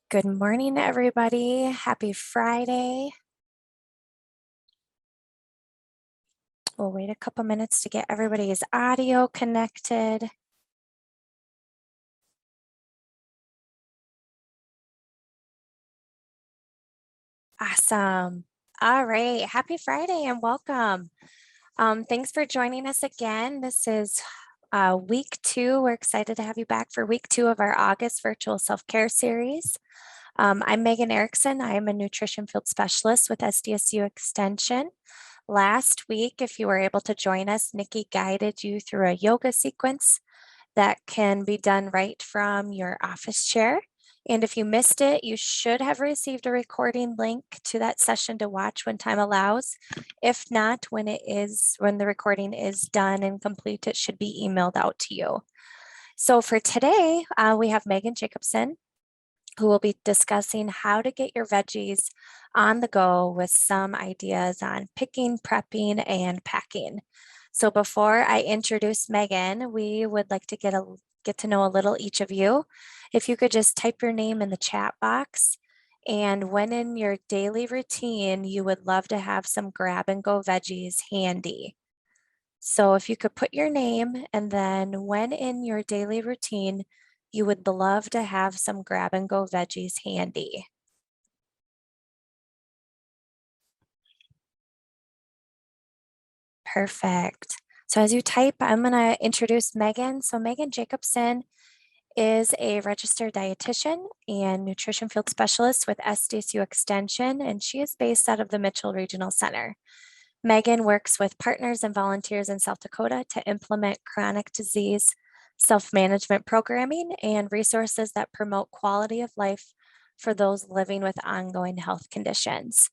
Good morning, everybody. Happy Friday. We'll wait a couple minutes to get everybody's audio connected. Awesome. All right. Happy Friday and welcome. Thanks for joining us again. This is week 2. We're excited to have you back for week 2 of our August virtual self-care series. I'm Megan Erickson. I am a nutrition field specialist with SDSU Extension. Last week, if you were able to join us, Nikki guided you through a yoga sequence that can be done right from your office chair. And if you missed it, you should have received a recording link to that session to watch when time allows. If not, when the recording is done and complete, it should be emailed out to you. So for today, we have Megan Jacobson, who will be discussing how to get your veggies on the go with some ideas on picking, prepping, and packing. So before I introduce Megan, we would like to get to know a little each of you. If you could just type your name in the chat box, and when in your daily routine, you would love to have some grab and go veggies handy. So if you could put your name, and then when in your daily routine, you would love to have some grab and go veggies handy. Perfect. So as you type, I'm going to introduce Megan. So Megan Jacobson is a registered dietitian and nutrition field specialist with SDSU Extension, and she is based out of the Mitchell Regional Center. Megan works with partners and volunteers in South Dakota to implement chronic disease self-management programming and resources that promote quality of life for those living with ongoing health conditions.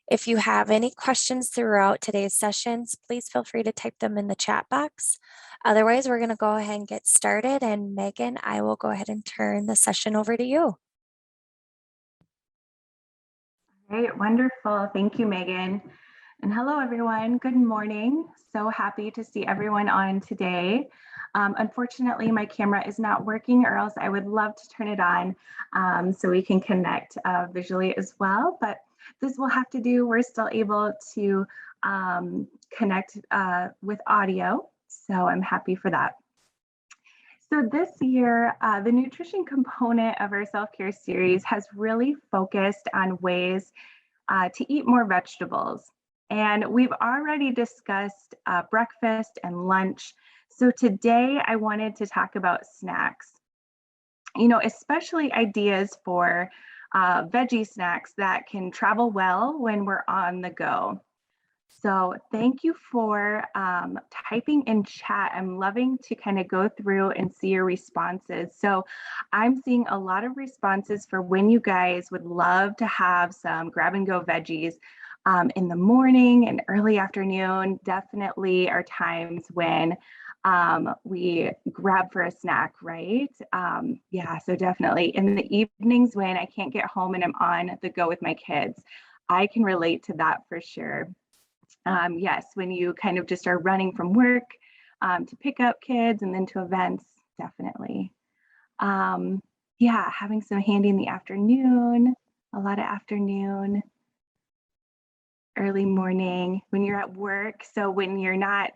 If you have any questions throughout today's sessions, please feel free to type them in the chat box. Otherwise, we're going to go ahead and get started. And Megan, I will go ahead and turn the session over to you. All right, wonderful. Thank you, Megan. And hello, everyone. Good morning. So happy to see everyone on today. Unfortunately, my camera is not working, or else I would love to turn it on so we can connect visually as well. But this will have to do. We're still able to connect with audio. So I'm happy for that. So this year, the nutrition component of our self-care series has really focused on ways to eat more vegetables. And we've already discussed breakfast and lunch. So today I wanted to talk about snacks, especially ideas for veggie snacks that can travel well when we're on the go. So thank you for typing in chat. I'm loving to kind of go through and see your responses. So I'm seeing a lot of responses for when you guys would love to have some grab and go veggies in the morning and early afternoon. Definitely are times when we grab for a snack, right? Yeah, so definitely in the evenings when I can't get home and I'm on the go with my kids, I can relate to that for sure. Yes, when you kind of just are running from work to pick up kids and then to events, definitely. Yeah, having some handy in the afternoon, a lot of afternoon, early morning when you're at work. So when you're not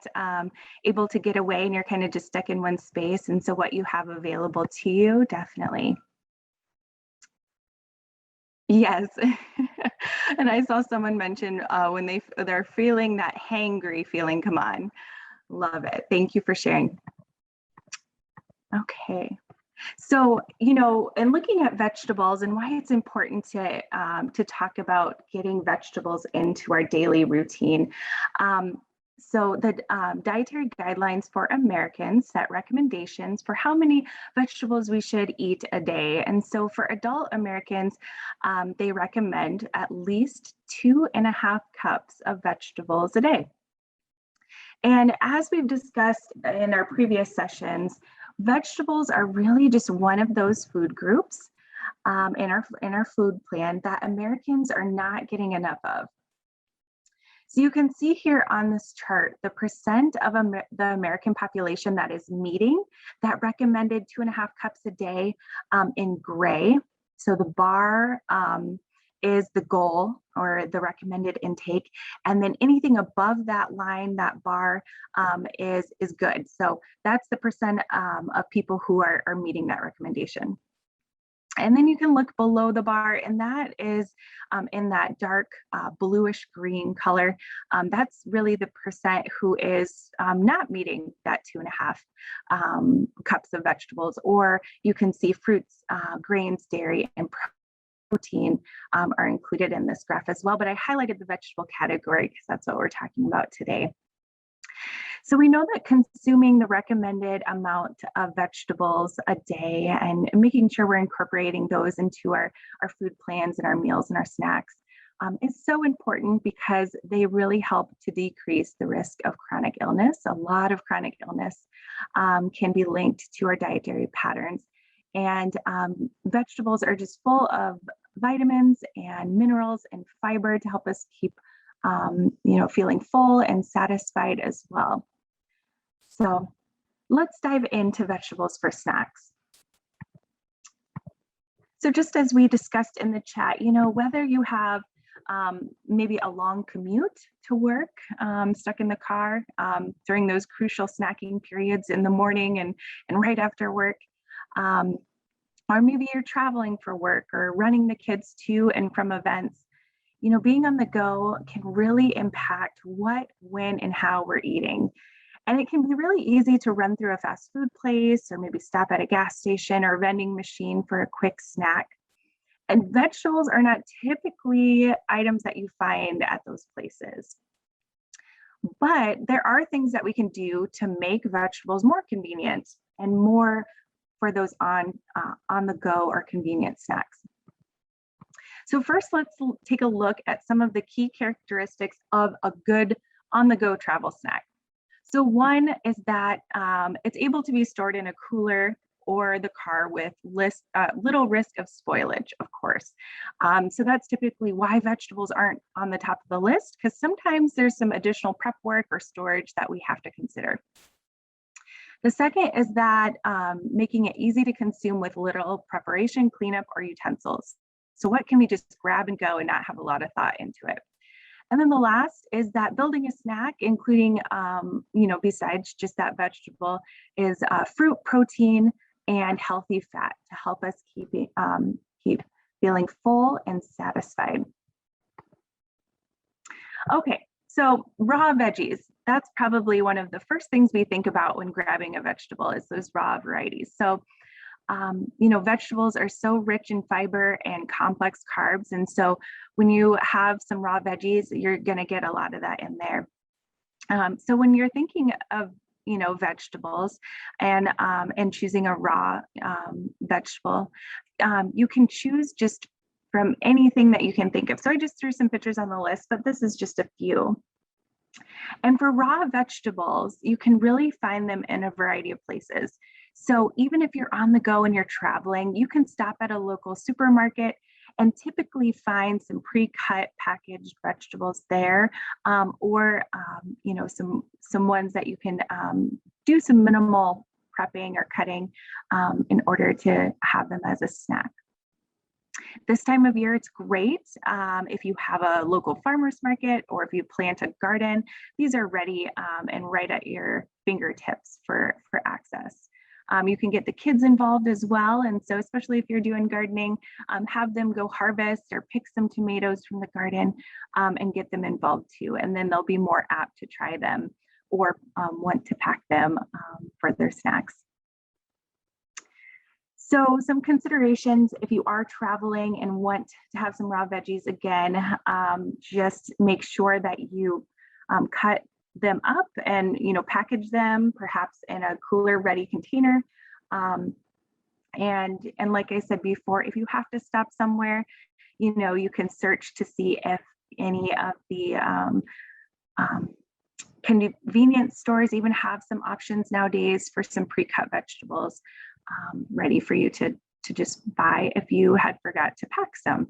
able to get away and you're kind of just stuck in one space. And so what you have available to you, definitely. Yes. And I saw someone mention when they're feeling that hangry feeling come on. Love it. Thank you for sharing. Okay. So, and looking at vegetables and why it's important to talk about getting vegetables into our daily routine. So the Dietary Guidelines for Americans set recommendations for how many vegetables we should eat a day. And so for adult Americans, they recommend at least 2.5 cups of vegetables a day. And as we've discussed in our previous sessions, vegetables are really just one of those food groups in our food plan that Americans are not getting enough of. So you can see here on this chart, the percent of the American population that is meeting that recommended 2.5 cups a day in gray. So the bar is the goal or the recommended intake. And then anything above that line, that bar is good. So that's the percent of people who are meeting that recommendation. And then you can look below the bar, and that is in that dark bluish green color. That's really the percent who is not meeting that 2.5 cups of vegetables. Or you can see fruits, grains, dairy, and protein are included in this graph as well. But I highlighted the vegetable category because that's what we're talking about today. So we know that consuming the recommended amount of vegetables a day and making sure we're incorporating those into our food plans and our meals and our snacks is so important because they really help to decrease the risk of chronic illness. A lot of chronic illness can be linked to our dietary patterns. And vegetables are just full of vitamins and minerals and fiber to help us keep feeling full and satisfied as well. So let's dive into vegetables for snacks. So just as we discussed in the chat, whether you have maybe a long commute to work, stuck in the car during those crucial snacking periods in the morning and right after work, or maybe you're traveling for work or running the kids to and from events, being on the go can really impact what, when, and how we're eating. And it can be really easy to run through a fast food place or maybe stop at a gas station or vending machine for a quick snack. And vegetables are not typically items that you find at those places. But there are things that we can do to make vegetables more convenient and more for those on the go or convenient snacks. So first, let's take a look at some of the key characteristics of a good on-the-go travel snack. So one is that it's able to be stored in a cooler or the car with little risk of spoilage, of course. So that's typically why vegetables aren't on the top of the list, because sometimes there's some additional prep work or storage that we have to consider. The second is that making it easy to consume with little preparation, cleanup, or utensils. So what can we just grab and go and not have a lot of thought into it? And then the last is that building a snack, including, besides just that vegetable, is fruit, protein, and healthy fat to help us keep feeling full and satisfied. Okay, so raw veggies. That's probably one of the first things we think about when grabbing a vegetable is those raw varieties. So vegetables are so rich in fiber and complex carbs. And so when you have some raw veggies, you're going to get a lot of that in there. So when you're thinking of, vegetables and choosing a raw vegetable, you can choose just from anything that you can think of. So I just threw some pictures on the list, but this is just a few. And for raw vegetables, you can really find them in a variety of places. So even if you're on the go and you're traveling, you can stop at a local supermarket and typically find some pre-cut packaged vegetables there, or some ones that you can do some minimal prepping or cutting in order to have them as a snack. This time of year, it's great if you have a local farmer's market or if you plant a garden. These are ready and right at your fingertips for access. You can get the kids involved as well. And so especially if you're doing gardening, have them go harvest or pick some tomatoes from the garden and get them involved too. And then they'll be more apt to try them or want to pack them for their snacks. So some considerations if you are traveling and want to have some raw veggies, again, just make sure that you cut them up and package them perhaps in a cooler ready container. And like I said before, if you have to stop somewhere, you can search to see if any of the convenience stores even have some options nowadays for some pre-cut vegetables ready for you to just buy if you had forgot to pack some.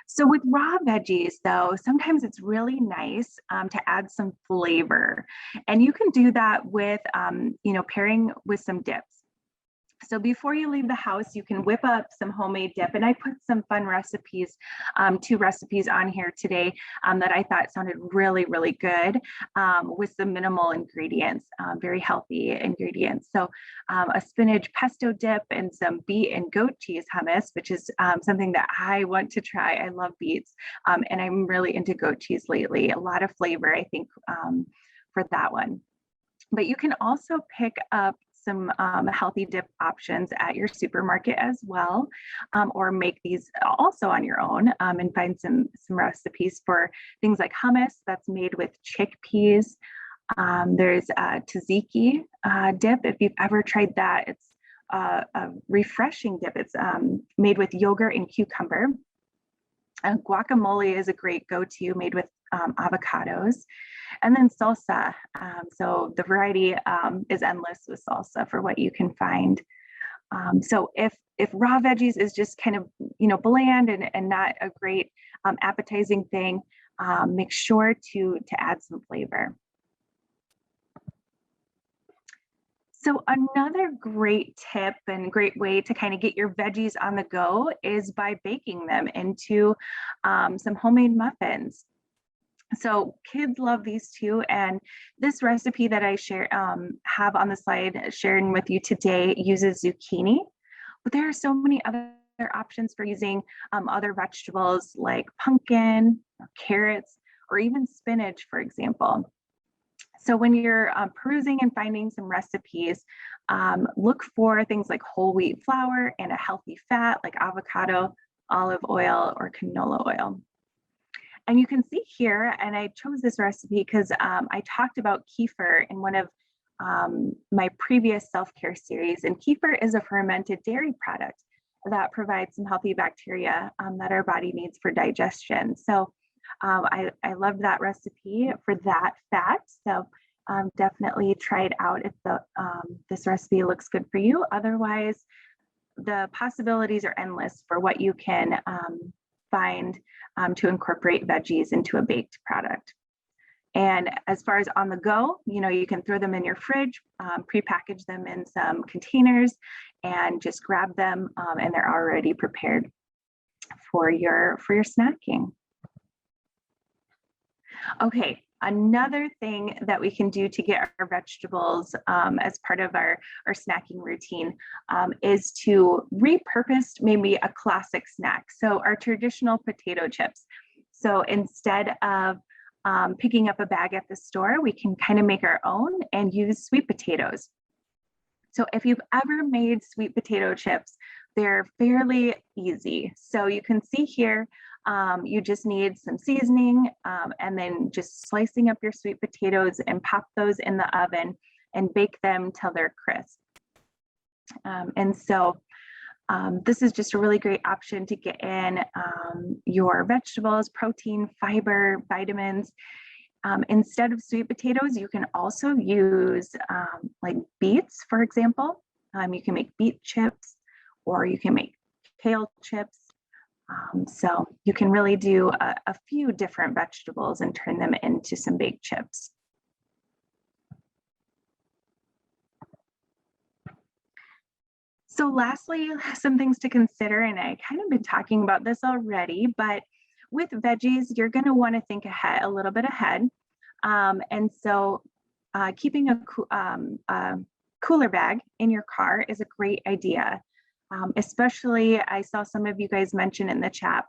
So with raw veggies, though, sometimes it's really nice to add some flavor. And you can do that with, pairing with some dips. So before you leave the house, you can whip up some homemade dip. And I put some fun recipes, 2 recipes on here today that I thought sounded really, really good with some minimal ingredients, very healthy ingredients. So a spinach pesto dip and some beet and goat cheese hummus, which is something that I want to try. I love beets and I'm really into goat cheese lately. A lot of flavor, I think, for that one. But you can also pick up some healthy dip options at your supermarket as well, or make these also on your own and find some recipes for things like hummus that's made with chickpeas. There's a tzatziki dip. If you've ever tried that, it's a refreshing dip. It's made with yogurt and cucumber. And guacamole is a great go-to, made with avocados. And then salsa. So the variety is endless with salsa for what you can find. So if raw veggies is just kind of, bland and not a great appetizing thing, make sure to add some flavor. So another great tip and great way to kind of get your veggies on the go is by baking them into some homemade muffins. So kids love these too. And this recipe that I have on the slide sharing with you today uses zucchini, but there are so many other options for using other vegetables like pumpkin, or carrots, or even spinach, for example. So when you're perusing and finding some recipes, look for things like whole wheat flour and a healthy fat like avocado, olive oil, or canola oil. And you can see here, and I chose this recipe because I talked about kefir in one of my previous self-care series. And kefir is a fermented dairy product that provides some healthy bacteria that our body needs for digestion. So I loved that recipe for that fact. So definitely try it out if this recipe looks good for you. Otherwise, the possibilities are endless for what you can find to incorporate veggies into a baked product. And as far as on the go, you can throw them in your fridge, prepackage them in some containers, and just grab them, and they're already prepared for your snacking. Okay, another thing that we can do to get our vegetables as part of our snacking routine is to repurpose maybe a classic snack. So our traditional potato chips. So instead of picking up a bag at the store, we can kind of make our own and use sweet potatoes. So if you've ever made sweet potato chips, they're fairly easy. So you can see here, you just need some seasoning and then just slicing up your sweet potatoes and pop those in the oven and bake them till they're crisp. And so this is just a really great option to get in your vegetables, protein, fiber, vitamins. Instead of sweet potatoes, you can also use like beets, for example. You can make beet chips, or you can make kale chips. So you can really do a few different vegetables and turn them into some baked chips. So lastly, some things to consider, and I kind of been talking about this already, but with veggies, you're going to want to think ahead, a little bit ahead. And so keeping a cooler bag in your car is a great idea. Especially, I saw some of you guys mention in the chat,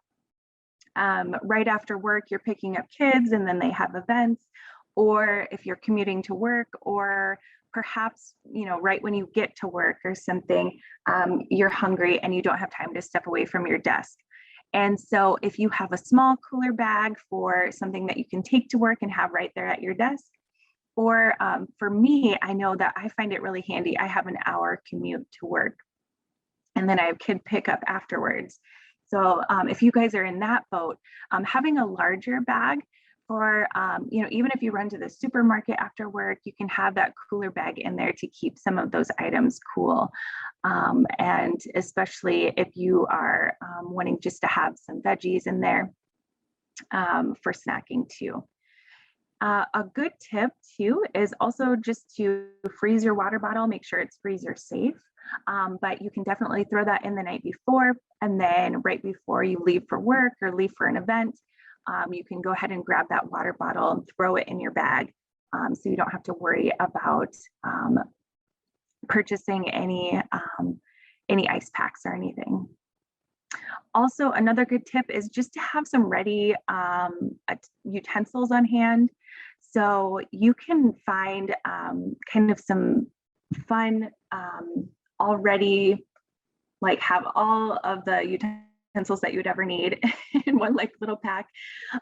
right after work, you're picking up kids and then they have events, or if you're commuting to work, or perhaps, right when you get to work or something, you're hungry and you don't have time to step away from your desk. And so if you have a small cooler bag for something that you can take to work and have right there at your desk, or for me, I know that I find it really handy. I have an hour commute to work, and then I have kid pickup afterwards. So if you guys are in that boat, having a larger bag for, even if you run to the supermarket after work, you can have that cooler bag in there to keep some of those items cool. And especially if you are wanting just to have some veggies in there for snacking too. A good tip too is also just to freeze your water bottle, make sure it's freezer safe. But you can definitely throw that in the night before, and then right before you leave for work or leave for an event, you can go ahead and grab that water bottle and throw it in your bag. So you don't have to worry about purchasing any ice packs or anything. Also, another good tip is just to have some ready utensils on hand. So you can find kind of some fun already, like have all of the utensils that you'd ever need in one like little pack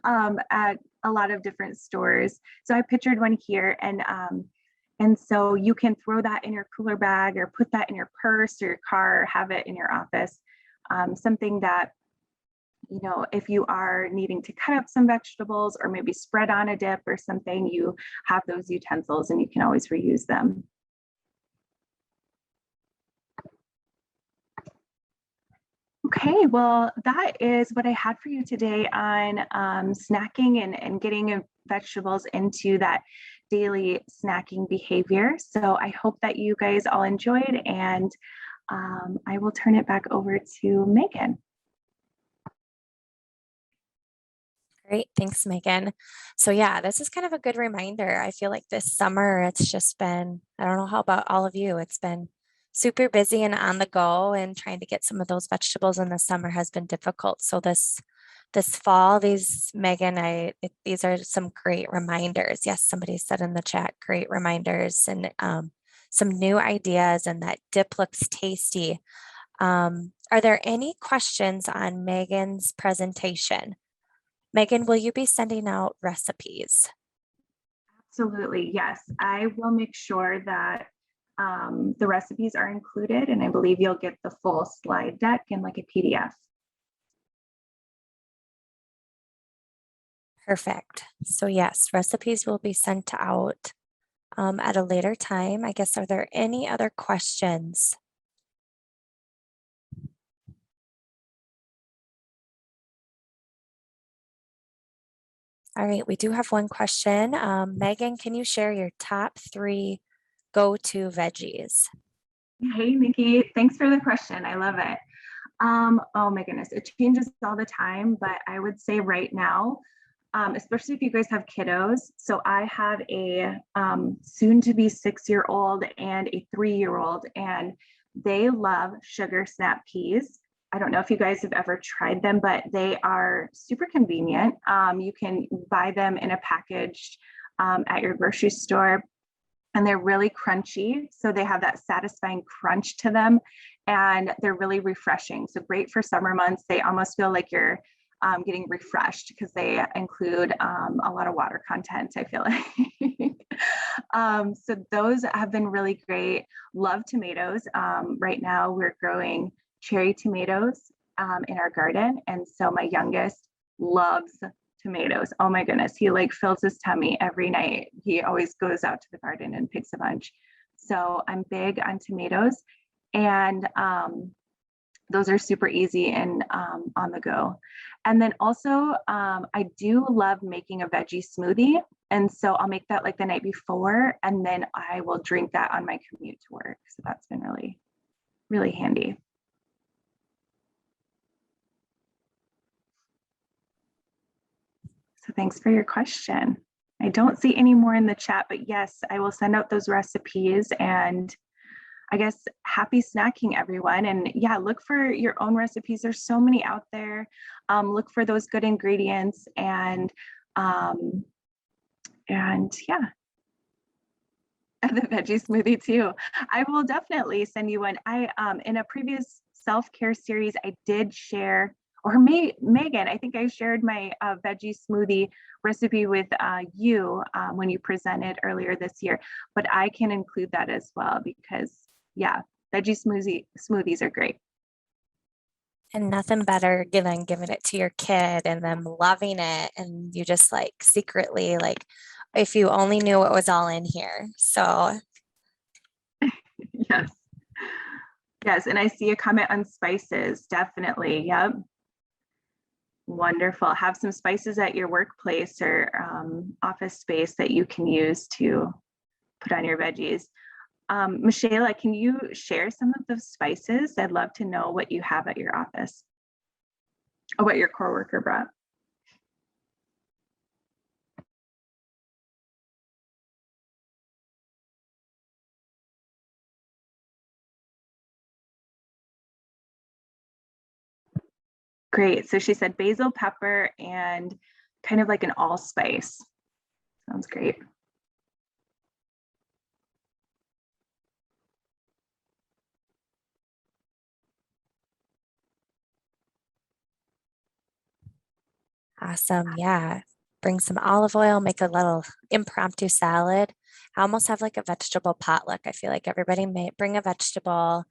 at a lot of different stores. So I pictured one here, and so you can throw that in your cooler bag or put that in your purse or your car, or have it in your office. Something that, you know, if you are needing to cut up some vegetables or maybe spread on a dip or something, you have those utensils and you can always reuse them. Okay, well, that is what I had for you today on snacking and getting vegetables into that daily snacking behavior. So I hope that you guys all enjoyed, and I will turn it back over to Megan. Great. Thanks, Megan. So yeah, this is kind of a good reminder. I feel like this summer, it's just been, I don't know how about all of you, it's been super busy and on the go, and trying to get some of those vegetables in the summer has been difficult. So this fall, these are some great reminders. Yes, somebody said in the chat, great reminders, and some new ideas, and that dip looks tasty. Are there any questions on Megan's presentation? Megan, will you be sending out recipes? Absolutely, yes. I will make sure that the recipes are included, and I believe you'll get the full slide deck in like a PDF. Perfect. So yes, recipes will be sent out at a later time. I guess, are there any other questions? All right, we do have one question. Megan, can you share your top 3 go-to veggies? Hey, Nikki, thanks for the question. I love it. Oh my goodness, it changes all the time, but I would say right now, especially if you guys have kiddos. So I have a soon to be 6-year-old and a 3-year-old, and they love sugar snap peas. I don't know if you guys have ever tried them, but they are super convenient. You can buy them in a package at your grocery store, and they're really crunchy. So they have that satisfying crunch to them, and they're really refreshing. So great for summer months. They almost feel like you're getting refreshed because they include a lot of water content, I feel like. So those have been really great. Love tomatoes. Right now we're growing cherry tomatoes in our garden. And so my youngest loves tomatoes. Oh my goodness. He like fills his tummy every night. He always goes out to the garden and picks a bunch. So I'm big on tomatoes, and those are super easy and on the go. And then also I do love making a veggie smoothie. And so I'll make that like the night before, and then I will drink that on my commute to work. So that's been really, really handy. So thanks for your question. I don't see any more in the chat, but yes, I will send out those recipes, and I guess happy snacking, everyone. And yeah, look for your own recipes. There's so many out there. Look for those good ingredients, and yeah, and the veggie smoothie too. I will definitely send you one. In a previous self-care series, I did share, or Megan, I think I shared my veggie smoothie recipe with you when you presented earlier this year, but I can include that as well, because yeah, veggie smoothies are great. And nothing better than giving it to your kid and them loving it, and you just like secretly, like, if you only knew what was all in here. So Yes. Yes, and I see a comment on spices, definitely. Yep. Wonderful. Have some spices at your workplace or office space that you can use to put on your veggies. Michaela, can you share some of those spices? I'd love to know what you have at your office or what your coworker brought. Great. So she said basil, pepper, and kind of like an allspice. Sounds great. Awesome. Yeah. Bring some olive oil, make a little impromptu salad. I almost have like a vegetable potluck. I feel like everybody may bring a vegetable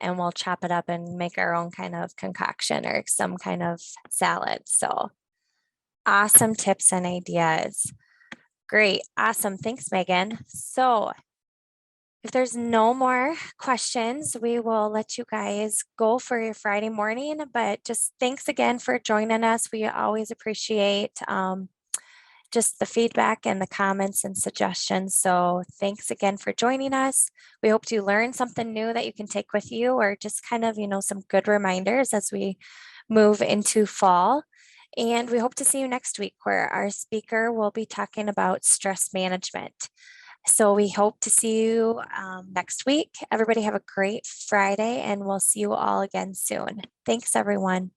and we'll chop it up and make our own kind of concoction or some kind of salad. So awesome tips and ideas. Great. Awesome. Thanks, Megan. So if there's no more questions, we will let you guys go for your Friday morning. But just thanks again for joining us. We always appreciate just the feedback and the comments and suggestions. So thanks again for joining us. We hope you learned something new that you can take with you or just kind of, some good reminders as we move into fall. And we hope to see you next week where our speaker will be talking about stress management. So we hope to see you next week. Everybody have a great Friday and we'll see you all again soon. Thanks, everyone.